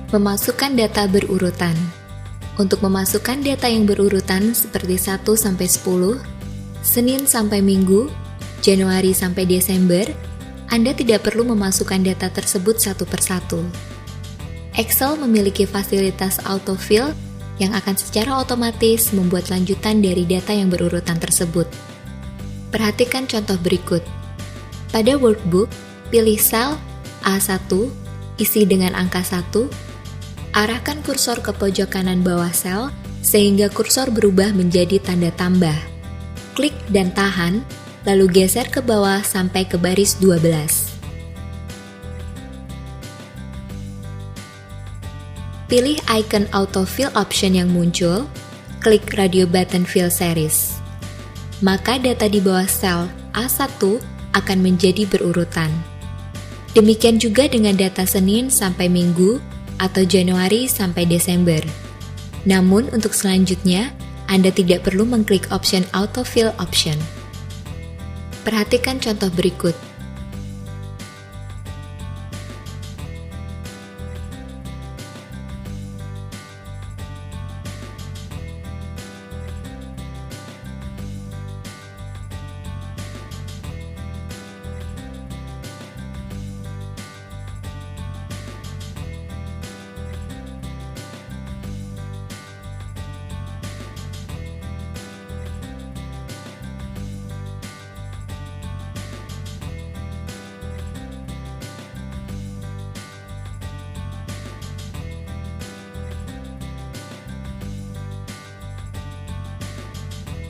Memasukkan data berurutan. Untuk memasukkan data yang berurutan seperti 1 sampai 10, Senin sampai Minggu, Januari sampai Desember, Anda tidak perlu memasukkan data tersebut satu persatu. Excel memiliki fasilitas autofill yang akan secara otomatis membuat lanjutan dari data yang berurutan tersebut. Perhatikan contoh berikut. Pada workbook, pilih sel A1, isi dengan angka 1, arahkan kursor ke pojok kanan bawah sel sehingga kursor berubah menjadi tanda tambah. Klik dan tahan, lalu geser ke bawah sampai ke baris 12. Pilih icon autofill option yang muncul, klik radio button fill series. Maka data di bawah sel A1 akan menjadi berurutan. Demikian juga dengan data Senin sampai Minggu atau Januari sampai Desember. Namun untuk selanjutnya, Anda tidak perlu mengklik option autofill option. Perhatikan contoh berikut.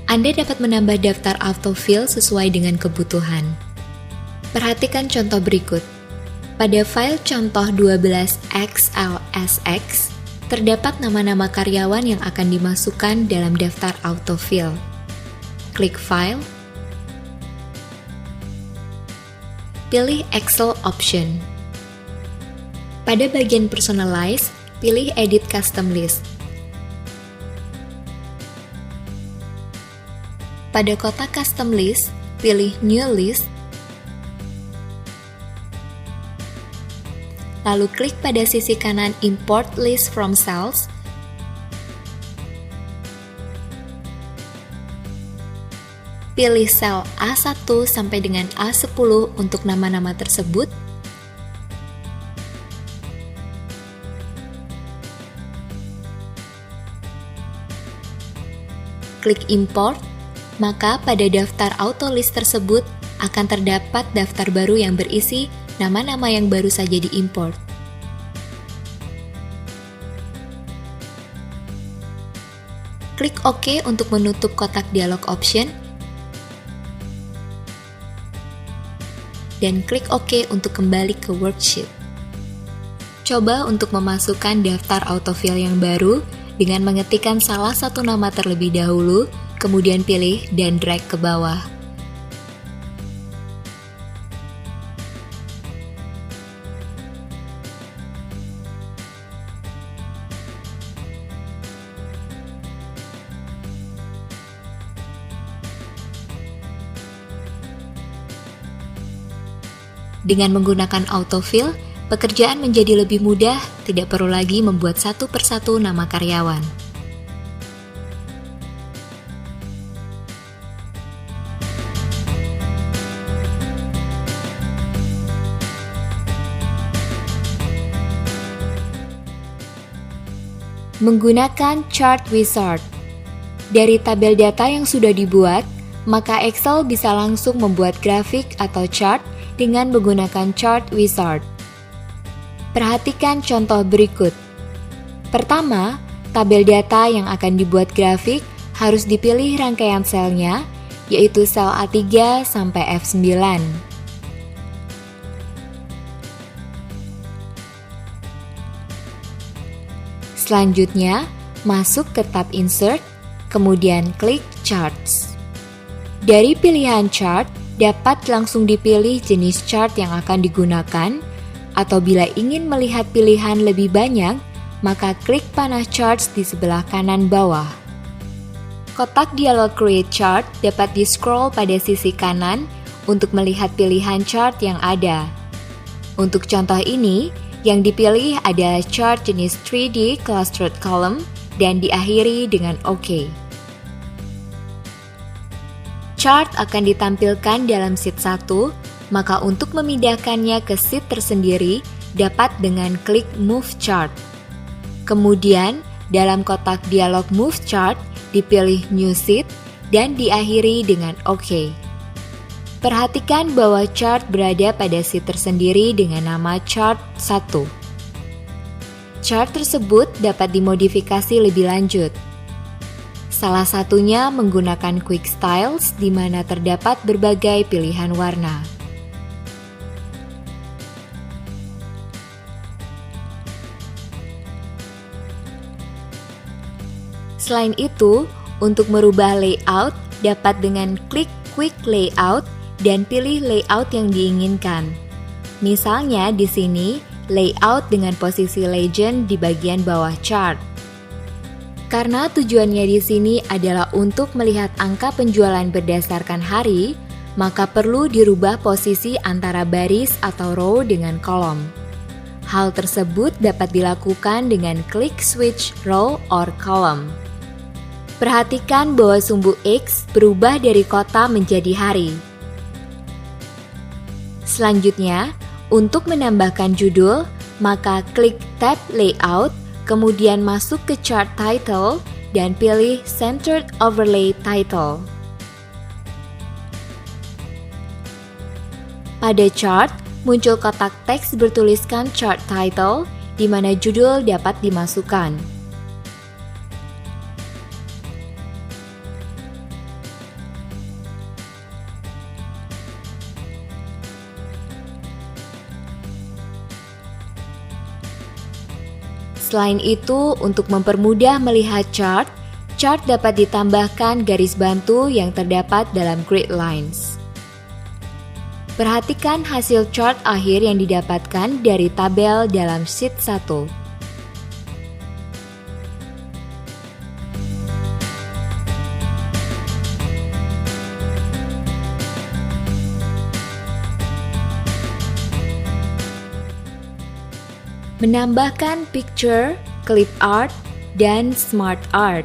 Anda dapat menambah daftar autofill sesuai dengan kebutuhan. Perhatikan contoh berikut. Pada file contoh 12XLSX, terdapat nama-nama karyawan yang akan dimasukkan dalam daftar autofill. Klik File, pilih Excel option. Pada bagian Personalize, pilih Edit Custom List. Pada kotak Custom List, pilih New List, lalu klik pada sisi kanan Import List from Cells, pilih sel A1 sampai dengan A10 untuk nama-nama tersebut, klik Import, maka pada daftar auto list tersebut akan terdapat daftar baru yang berisi nama-nama yang baru saja diimport. Klik OK untuk menutup kotak dialog option, dan klik OK untuk kembali ke worksheet. Coba untuk memasukkan daftar autofill yang baru dengan mengetikkan salah satu nama terlebih dahulu, kemudian pilih dan drag ke bawah. Dengan menggunakan autofill, pekerjaan menjadi lebih mudah, tidak perlu lagi membuat satu persatu nama karyawan. Menggunakan Chart Wizard. Dari tabel data yang sudah dibuat, maka Excel bisa langsung membuat grafik atau chart dengan menggunakan Chart Wizard. Perhatikan contoh berikut. Pertama, tabel data yang akan dibuat grafik harus dipilih rangkaian selnya, yaitu sel A3 sampai F9. Selanjutnya, masuk ke tab Insert, kemudian klik Charts. Dari pilihan chart, dapat langsung dipilih jenis chart yang akan digunakan, atau bila ingin melihat pilihan lebih banyak, maka klik panah Charts di sebelah kanan bawah. Kotak dialog Create Chart dapat di-scroll pada sisi kanan untuk melihat pilihan chart yang ada. Untuk contoh ini, Yang dipilih ada chart jenis 3D clustered column dan diakhiri dengan OK. Chart akan ditampilkan dalam sheet 1, maka untuk memindahkannya ke sheet tersendiri dapat dengan klik Move Chart. Kemudian, dalam kotak dialog Move Chart, dipilih New Sheet dan diakhiri dengan OK. Perhatikan bahwa chart berada pada sheet tersendiri dengan nama Chart 1. Chart tersebut dapat dimodifikasi lebih lanjut. Salah satunya menggunakan Quick Styles di mana terdapat berbagai pilihan warna. Selain itu, untuk merubah layout dapat dengan klik Quick Layout dan pilih layout yang diinginkan. Misalnya di sini, layout dengan posisi legend di bagian bawah chart. Karena tujuannya di sini adalah untuk melihat angka penjualan berdasarkan hari, maka perlu dirubah posisi antara baris atau row dengan kolom. Hal tersebut dapat dilakukan dengan klik switch row or column. Perhatikan bahwa sumbu X berubah dari kota menjadi hari. Selanjutnya, untuk menambahkan judul, maka klik tab Layout, kemudian masuk ke Chart Title, dan pilih Centered Overlay Title. Pada chart, muncul kotak teks bertuliskan Chart Title, di mana judul dapat dimasukkan. Selain itu, untuk mempermudah melihat chart, chart dapat ditambahkan garis bantu yang terdapat dalam grid lines. Perhatikan hasil chart akhir yang didapatkan dari tabel dalam sheet 1. Menambahkan picture, clip art, dan smart art.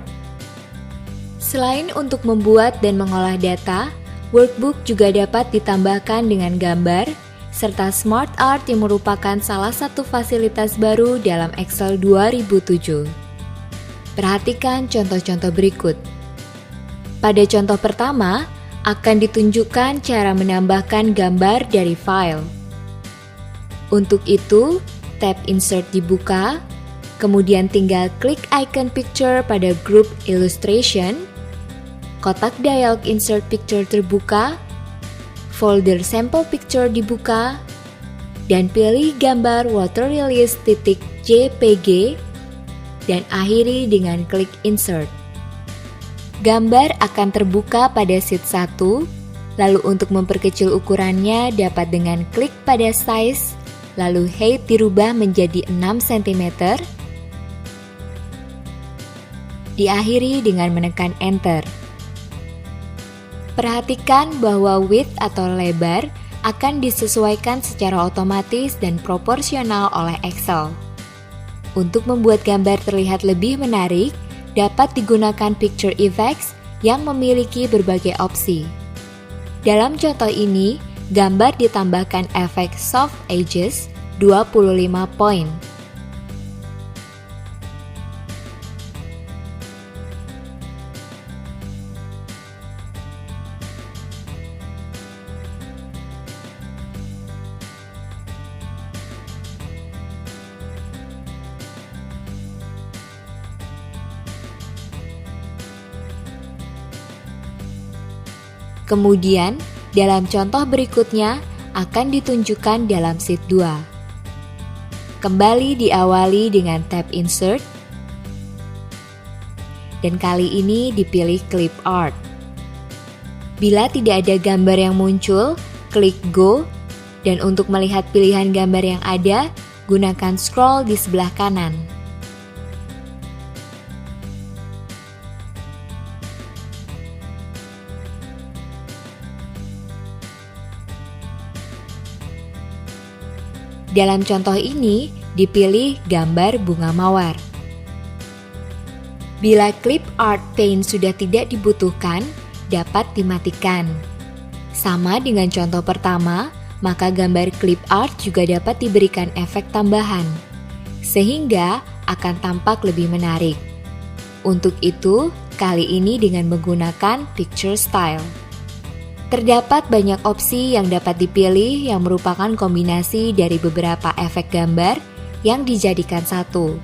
Selain untuk membuat dan mengolah data, workbook juga dapat ditambahkan dengan gambar, serta smart art yang merupakan salah satu fasilitas baru dalam Excel 2007. Perhatikan contoh-contoh berikut. Pada contoh pertama, akan ditunjukkan cara menambahkan gambar dari file. Untuk itu, tab Insert dibuka, kemudian tinggal klik icon picture pada grup Illustration, kotak dialog Insert Picture terbuka, folder Sample Picture dibuka, dan pilih gambar waterrelease.jpg, dan akhiri dengan klik Insert. Gambar akan terbuka pada sheet 1, lalu untuk memperkecil ukurannya dapat dengan klik pada Size, lalu height dirubah menjadi 6 cm, diakhiri dengan menekan Enter. Perhatikan bahwa width atau lebar akan disesuaikan secara otomatis dan proporsional oleh Excel. Untuk membuat gambar terlihat lebih menarik, dapat digunakan Picture Effects yang memiliki berbagai opsi. Dalam contoh ini, gambar ditambahkan efek Soft Edges 25 poin. Kemudian, dalam contoh berikutnya akan ditunjukkan dalam sheet 2. Kembali diawali dengan tab Insert, dan kali ini dipilih Clip Art. Bila tidak ada gambar yang muncul, klik Go, dan untuk melihat pilihan gambar yang ada, gunakan scroll di sebelah kanan. Dalam contoh ini, Dipilih gambar bunga mawar. Bila clip art pane sudah tidak dibutuhkan, dapat dimatikan. Sama dengan contoh pertama, maka gambar clip art juga dapat diberikan efek tambahan, sehingga akan tampak lebih menarik. Untuk itu, kali ini dengan menggunakan picture style. Terdapat banyak opsi yang dapat dipilih yang merupakan kombinasi dari beberapa efek gambar yang dijadikan satu.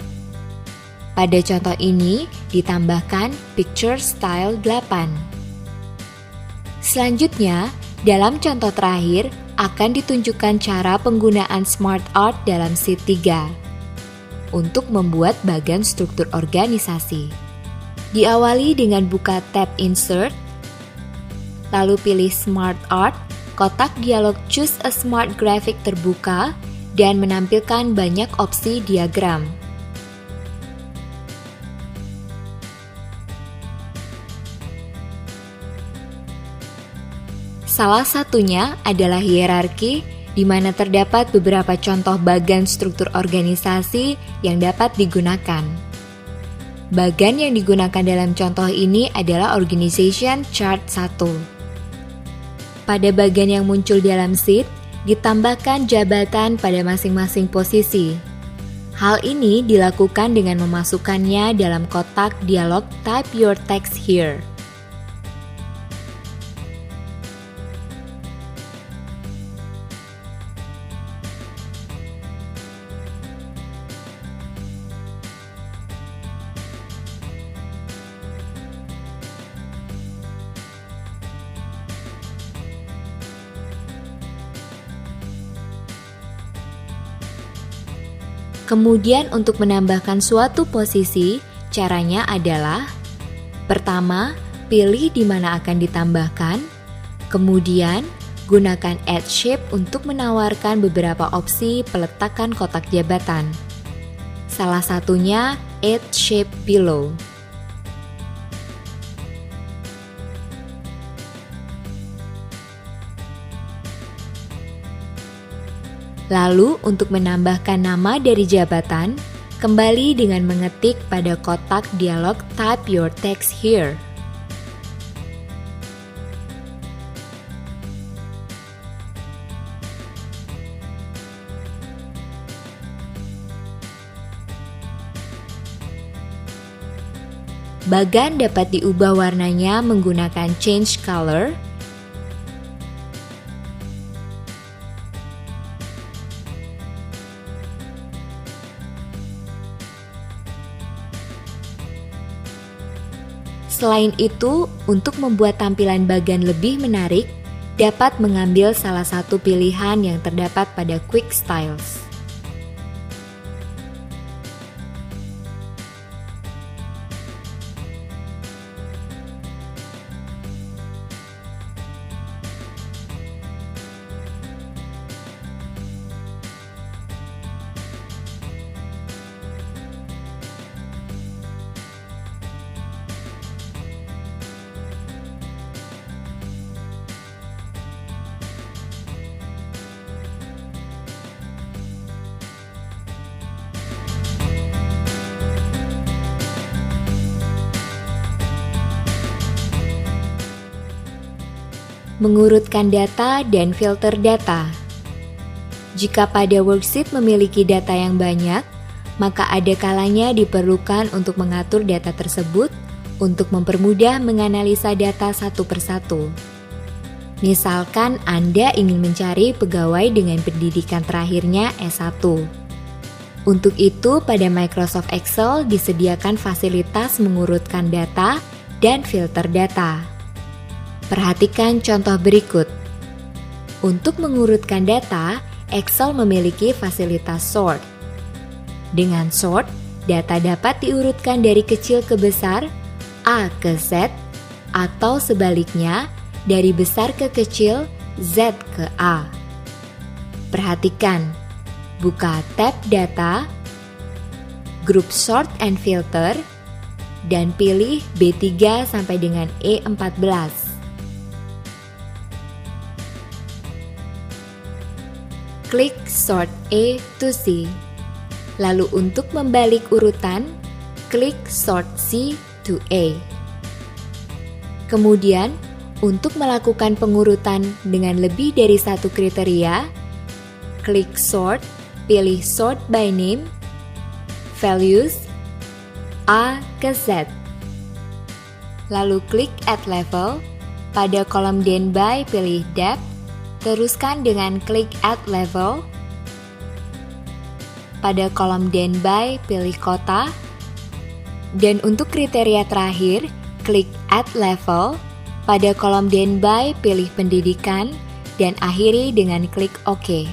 Pada contoh ini ditambahkan Picture Style 8. Selanjutnya, dalam contoh terakhir akan ditunjukkan cara penggunaan Smart Art dalam sheet 3 untuk membuat bagan struktur organisasi. Diawali dengan buka tab Insert, lalu pilih Smart Art, kotak dialog Choose a Smart Graphic terbuka dan menampilkan banyak opsi diagram. Salah satunya adalah hierarki, di mana terdapat beberapa contoh bagan struktur organisasi yang dapat digunakan. Bagan yang digunakan dalam contoh ini adalah Organization Chart 1. Pada bagan yang muncul dalam sheet, ditambahkan jabatan pada masing-masing posisi. Hal ini dilakukan dengan memasukkannya dalam kotak dialog Type Your Text Here. Kemudian untuk menambahkan suatu posisi, caranya adalah: pertama, pilih di mana akan ditambahkan, kemudian gunakan Add Shape untuk menawarkan beberapa opsi peletakan kotak jabatan. Salah satunya Add Shape Below. Lalu untuk menambahkan nama dari jabatan, kembali dengan mengetik pada kotak dialog Type Your Text Here. Bagan dapat diubah warnanya menggunakan Change Color, Selain itu, untuk membuat tampilan bagan lebih menarik, dapat mengambil salah satu pilihan yang terdapat pada Quick Styles. Mengurutkan data dan filter data. Jika pada worksheet memiliki data yang banyak, maka ada kalanya diperlukan untuk mengatur data tersebut untuk mempermudah menganalisa data satu persatu. Misalkan Anda ingin mencari pegawai dengan pendidikan terakhirnya S1. Untuk itu, pada Microsoft Excel disediakan fasilitas mengurutkan data dan filter data. Perhatikan contoh berikut. Untuk mengurutkan data, Excel memiliki fasilitas sort. Dengan sort, data dapat diurutkan dari kecil ke besar, A ke Z, atau sebaliknya, dari besar ke kecil, Z ke A. Perhatikan, buka tab Data, Group Sort and Filter, dan pilih B3 sampai dengan E14. Klik Sort A to C. Lalu untuk membalik urutan, klik Sort C to A. Kemudian, untuk melakukan pengurutan dengan lebih dari satu kriteria, klik Sort, pilih Sort by Name, Values, A ke Z. Lalu klik Add Level, pada kolom Then By pilih Depth, teruskan dengan klik Add Level. Pada kolom Then By pilih Kota, dan untuk kriteria terakhir, klik Add Level, pada kolom Then By pilih Pendidikan, dan akhiri dengan klik OK.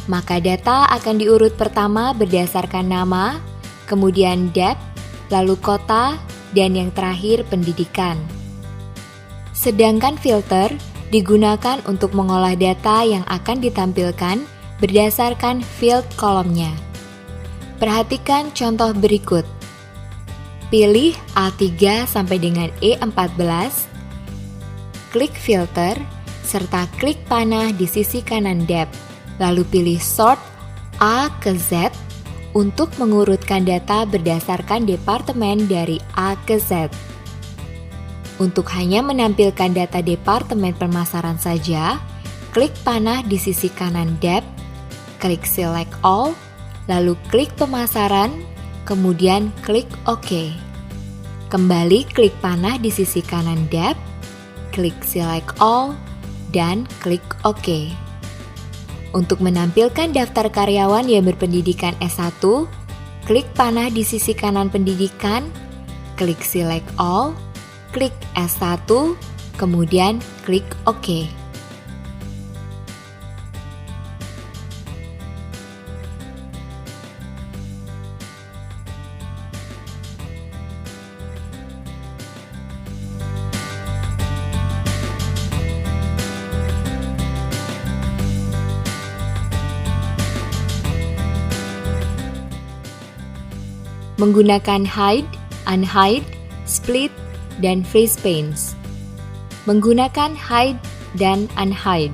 Maka data akan diurut pertama berdasarkan nama, kemudian depth, lalu kota, dan yang terakhir pendidikan. Sedangkan filter digunakan untuk mengolah data yang akan ditampilkan berdasarkan field kolomnya. Perhatikan contoh berikut. Pilih A3 sampai dengan E14, klik filter, serta klik panah di sisi kanan depth, lalu pilih sort A ke Z untuk mengurutkan data berdasarkan departemen dari A ke Z. Untuk hanya menampilkan data departemen pemasaran saja, klik panah di sisi kanan depth, klik select all, lalu klik pemasaran, kemudian klik OK. Kembali klik panah di sisi kanan depth, klik select all, dan klik OK. Untuk menampilkan daftar karyawan yang berpendidikan S1, klik panah di sisi kanan pendidikan, klik select all, klik S1, kemudian klik OK. Menggunakan hide, unhide, split, dan freeze panes. Menggunakan hide dan unhide.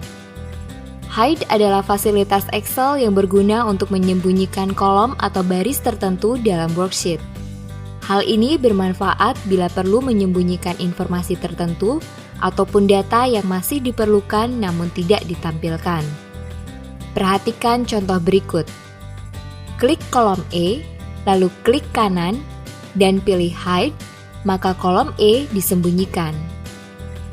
Hide adalah fasilitas Excel yang berguna untuk menyembunyikan kolom atau baris tertentu dalam worksheet. Hal ini bermanfaat bila perlu menyembunyikan informasi tertentu ataupun data yang masih diperlukan namun tidak ditampilkan. Perhatikan contoh berikut. Klik kolom E, lalu klik kanan dan pilih hide, maka kolom E disembunyikan.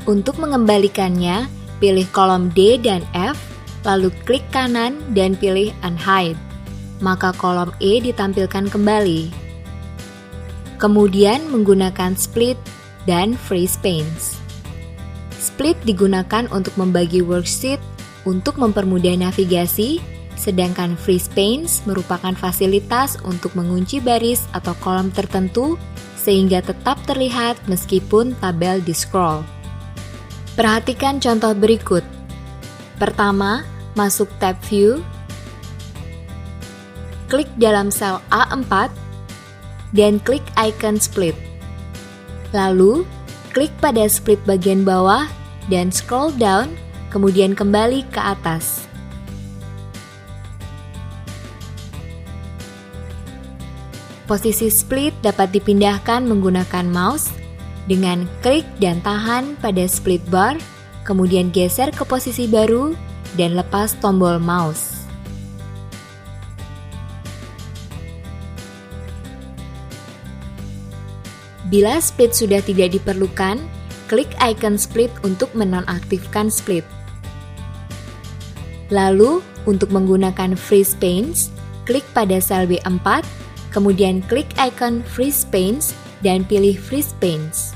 Untuk mengembalikannya, pilih kolom D dan F, lalu klik kanan dan pilih unhide, maka kolom E ditampilkan kembali. Kemudian menggunakan split dan freeze panes. Split digunakan untuk membagi worksheet untuk mempermudah navigasi, sedangkan freeze panes merupakan fasilitas untuk mengunci baris atau kolom tertentu sehingga tetap terlihat meskipun tabel di-scroll. Perhatikan contoh berikut. Pertama, masuk tab View, klik dalam sel A4, dan klik icon split. Lalu, klik pada split bagian bawah dan scroll down, kemudian kembali ke atas. Posisi split dapat dipindahkan menggunakan mouse dengan klik dan tahan pada split bar, kemudian geser ke posisi baru dan lepas tombol mouse. Bila split sudah tidak diperlukan, klik icon split untuk menonaktifkan split. Lalu, untuk menggunakan freeze panes, klik pada sel B4, kemudian klik icon freeze panes dan pilih freeze panes.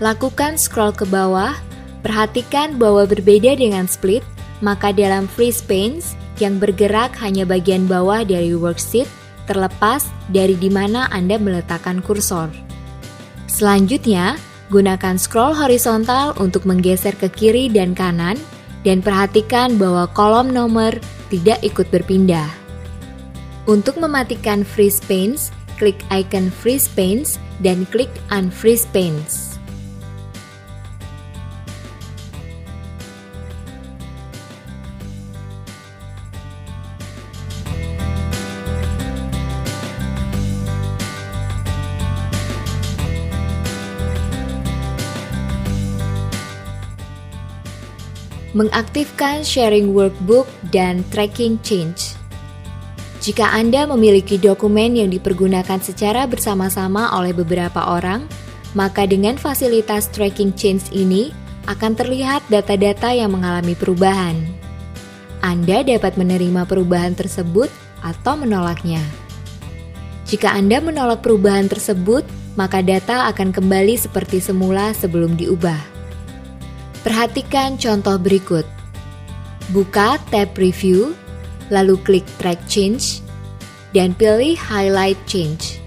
Lakukan scroll ke bawah, perhatikan bahwa berbeda dengan split, maka dalam freeze panes yang bergerak hanya bagian bawah dari worksheet terlepas dari di mana Anda meletakkan kursor. Selanjutnya, gunakan scroll horizontal untuk menggeser ke kiri dan kanan dan perhatikan bahwa kolom nomor tidak ikut berpindah. Untuk mematikan freeze panes, klik icon freeze panes dan klik unfreeze panes. Mengaktifkan sharing workbook dan tracking change. Jika Anda memiliki dokumen yang dipergunakan secara bersama-sama oleh beberapa orang, maka dengan fasilitas tracking change ini akan terlihat data-data yang mengalami perubahan. Anda dapat menerima perubahan tersebut atau menolaknya. Jika Anda menolak perubahan tersebut, maka data akan kembali seperti semula sebelum diubah. Perhatikan contoh berikut. Buka tab Review, lalu klik Track Change, dan pilih Highlight Change.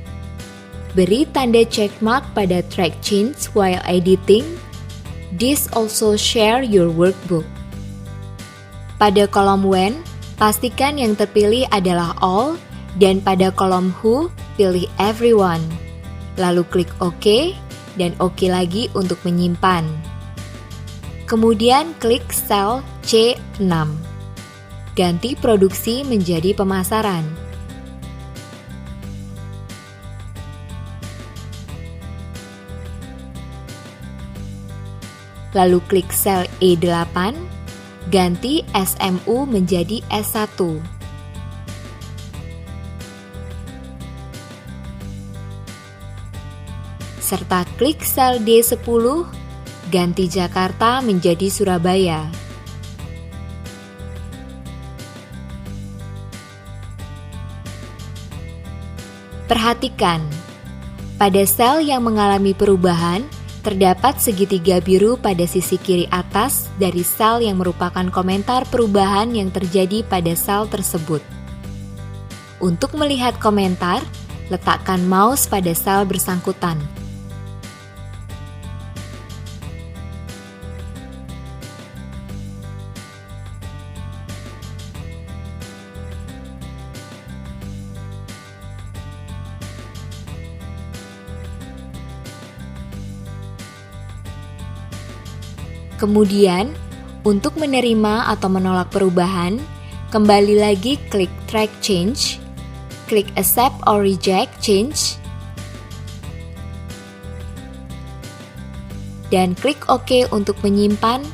Beri tanda checkmark pada Track Change while editing. This also share your workbook. Pada kolom When, pastikan yang terpilih adalah All, dan pada kolom Who, pilih Everyone. Lalu klik OK, dan OK lagi untuk menyimpan. Kemudian klik sel C6. Ganti produksi menjadi pemasaran. Lalu klik sel E8, ganti SMU menjadi S1. Serta klik sel D10, ganti Jakarta menjadi Surabaya. Perhatikan, pada sel yang mengalami perubahan, terdapat segitiga biru pada sisi kiri atas dari sel yang merupakan komentar perubahan yang terjadi pada sel tersebut. Untuk melihat komentar, letakkan mouse pada sel bersangkutan. Kemudian, untuk menerima atau menolak perubahan, kembali lagi klik Track Change, klik Accept or Reject Change, dan klik OK untuk menyimpan,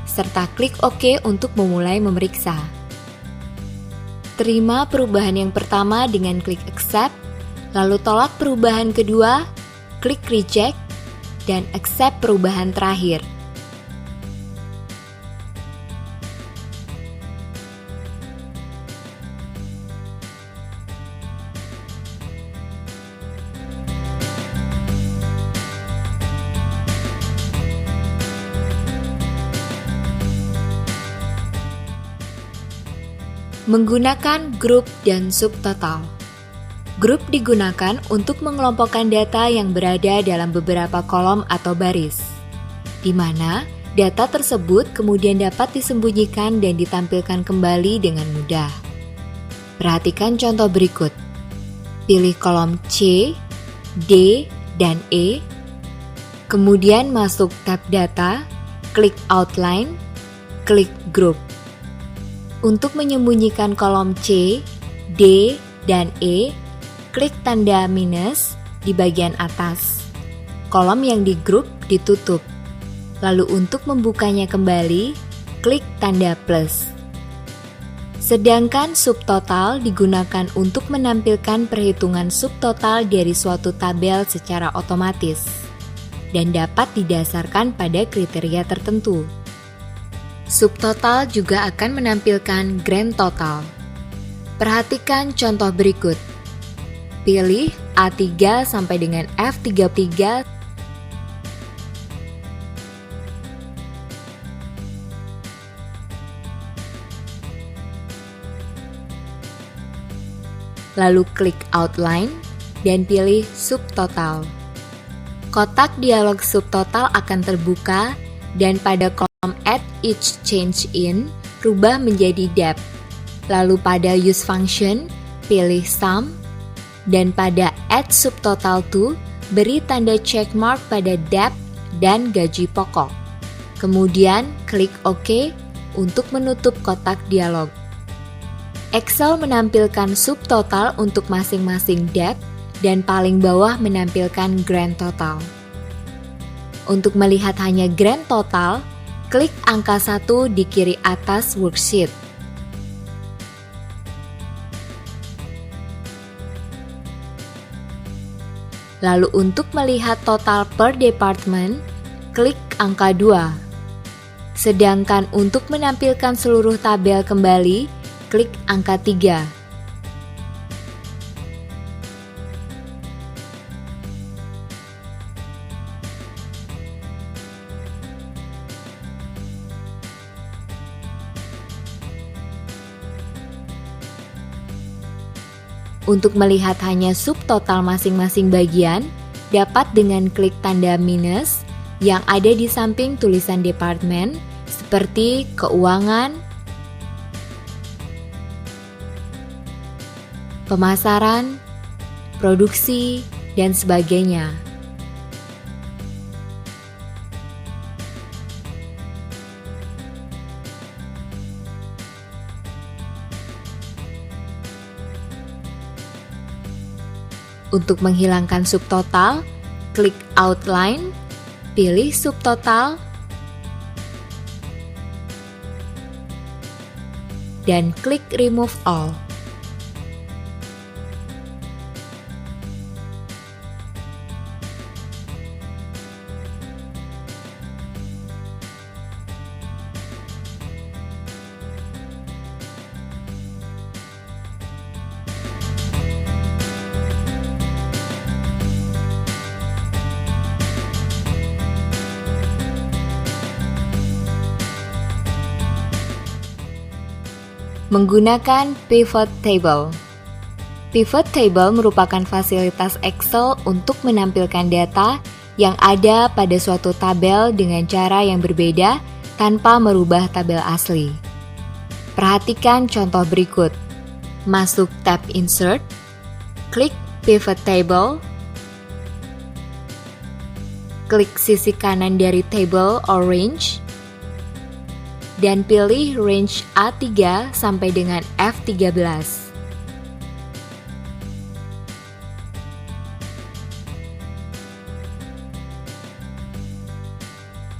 serta klik OK untuk memulai memeriksa. Terima perubahan yang pertama dengan klik Accept, lalu tolak perubahan kedua, klik Reject, dan Accept perubahan terakhir. Menggunakan grup dan subtotal. Grup digunakan untuk mengelompokkan data yang berada dalam beberapa kolom atau baris, di mana data tersebut kemudian dapat disembunyikan dan ditampilkan kembali dengan mudah. Perhatikan contoh berikut. Pilih kolom C, D, dan E, kemudian masuk tab Data, klik Outline, klik Group. Untuk menyembunyikan kolom C, D, dan E, klik tanda minus di bagian atas. Kolom yang di grup ditutup. Lalu untuk membukanya kembali, klik tanda plus. Sedangkan subtotal digunakan untuk menampilkan perhitungan subtotal dari suatu tabel secara otomatis dan dapat didasarkan pada kriteria tertentu. Subtotal juga akan menampilkan grand total. Perhatikan contoh berikut. Pilih A3 sampai dengan F33. Lalu klik Outline dan pilih Subtotal. Kotak dialog subtotal akan terbuka dan pada kolom Add Each Change In, rubah menjadi Depth. Lalu pada Use Function, pilih Sum. Dan pada Add Subtotal To, beri tanda checkmark pada Depth dan gaji pokok. Kemudian klik OK untuk menutup kotak dialog. Excel menampilkan subtotal untuk masing-masing depth dan paling bawah menampilkan grand total. Untuk melihat hanya grand total, klik angka 1 di kiri atas worksheet. Lalu untuk melihat total per department, klik angka 2. Sedangkan untuk menampilkan seluruh tabel kembali, klik angka 3. Untuk melihat hanya subtotal masing-masing bagian, dapat dengan klik tanda minus yang ada di samping tulisan departemen seperti keuangan, pemasaran, produksi, dan sebagainya. Untuk menghilangkan subtotal, klik outline, pilih subtotal, dan klik remove all. Menggunakan pivot table. Pivot table merupakan fasilitas Excel untuk menampilkan data yang ada pada suatu tabel dengan cara yang berbeda tanpa merubah tabel asli. Perhatikan contoh berikut. Masuk tab Insert, klik Pivot Table, klik sisi kanan dari table or range, dan pilih range A3 sampai dengan F13.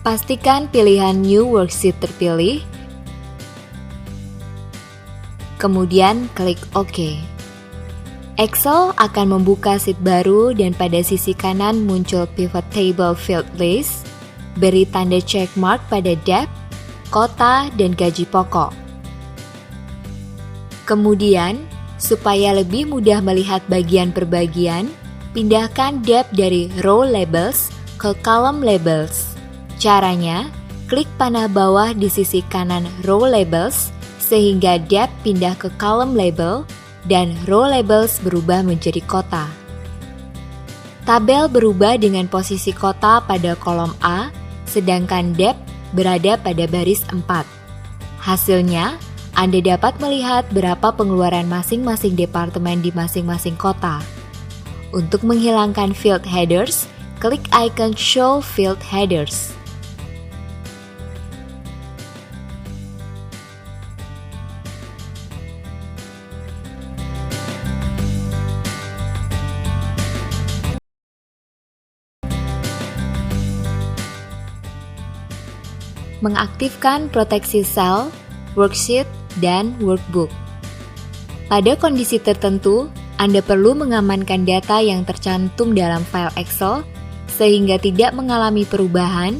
Pastikan pilihan New Worksheet terpilih, kemudian klik OK. Excel akan membuka sheet baru dan pada sisi kanan muncul Pivot Table Field List, beri tanda check mark pada depth, kota, dan gaji pokok. Kemudian, supaya lebih mudah melihat bagian per bagian, pindahkan depth dari row labels ke column labels. Caranya, klik panah bawah di sisi kanan row labels sehingga depth pindah ke column label dan row labels berubah menjadi kota. Tabel berubah dengan posisi kota pada kolom A, sedangkan depth berada pada baris 4. Hasilnya, Anda dapat melihat berapa pengeluaran masing-masing departemen di masing-masing kota. Untuk menghilangkan field headers, klik icon Show Field Headers. Mengaktifkan proteksi sel, worksheet, dan workbook. Pada kondisi tertentu, Anda perlu mengamankan data yang tercantum dalam file Excel sehingga tidak mengalami perubahan,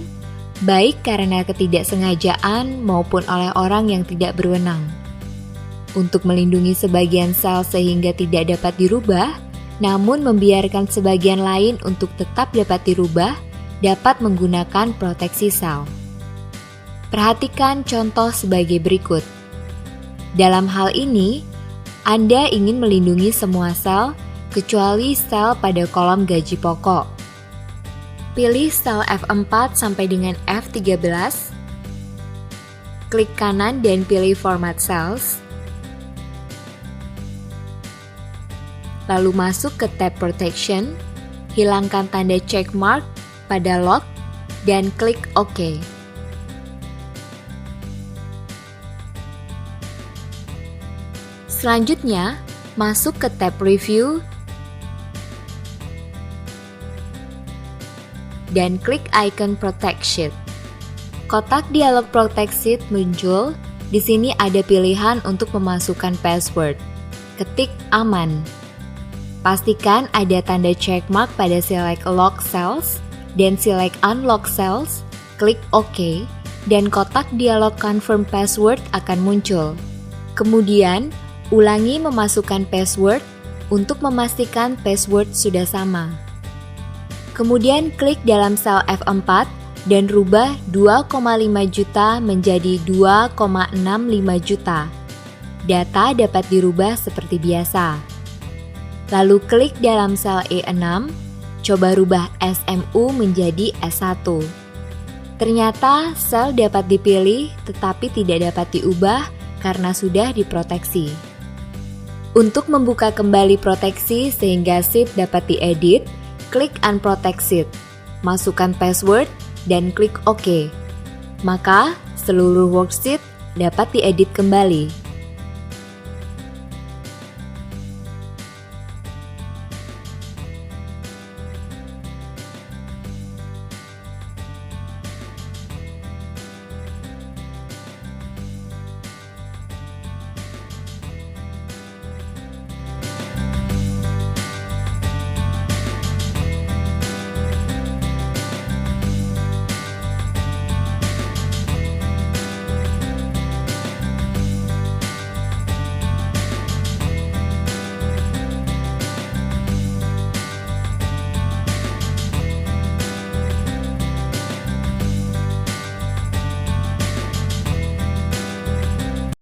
baik karena ketidaksengajaan maupun oleh orang yang tidak berwenang. Untuk melindungi sebagian sel sehingga tidak dapat dirubah, namun membiarkan sebagian lain untuk tetap dapat dirubah, dapat menggunakan proteksi sel. Perhatikan contoh sebagai berikut. Dalam hal ini, Anda ingin melindungi semua sel kecuali sel pada kolom gaji pokok. Pilih sel F4 sampai dengan F13. Klik kanan dan pilih Format Cells. Lalu masuk ke tab Protection, hilangkan tanda check mark pada Lock, dan klik OK. Selanjutnya, masuk ke tab Review dan klik icon Protect Sheet. Kotak dialog Protect Sheet muncul. Di sini ada pilihan untuk memasukkan password. Ketik aman. Pastikan ada tanda checkmark pada select Lock Cells dan select Unlock Cells. Klik OK dan kotak dialog Confirm Password akan muncul. Kemudian, ulangi memasukkan password untuk memastikan password sudah sama. Kemudian klik dalam sel F4 dan rubah 2,5 juta menjadi 2,65 juta. Data dapat dirubah seperti biasa. Lalu klik dalam sel E6, coba rubah SMU menjadi S1. Ternyata sel dapat dipilih tetapi tidak dapat diubah karena sudah diproteksi. Untuk membuka kembali proteksi sehingga sheet dapat diedit, klik Unprotect Sheet, masukkan password, dan klik OK. Maka, seluruh worksheet dapat diedit kembali.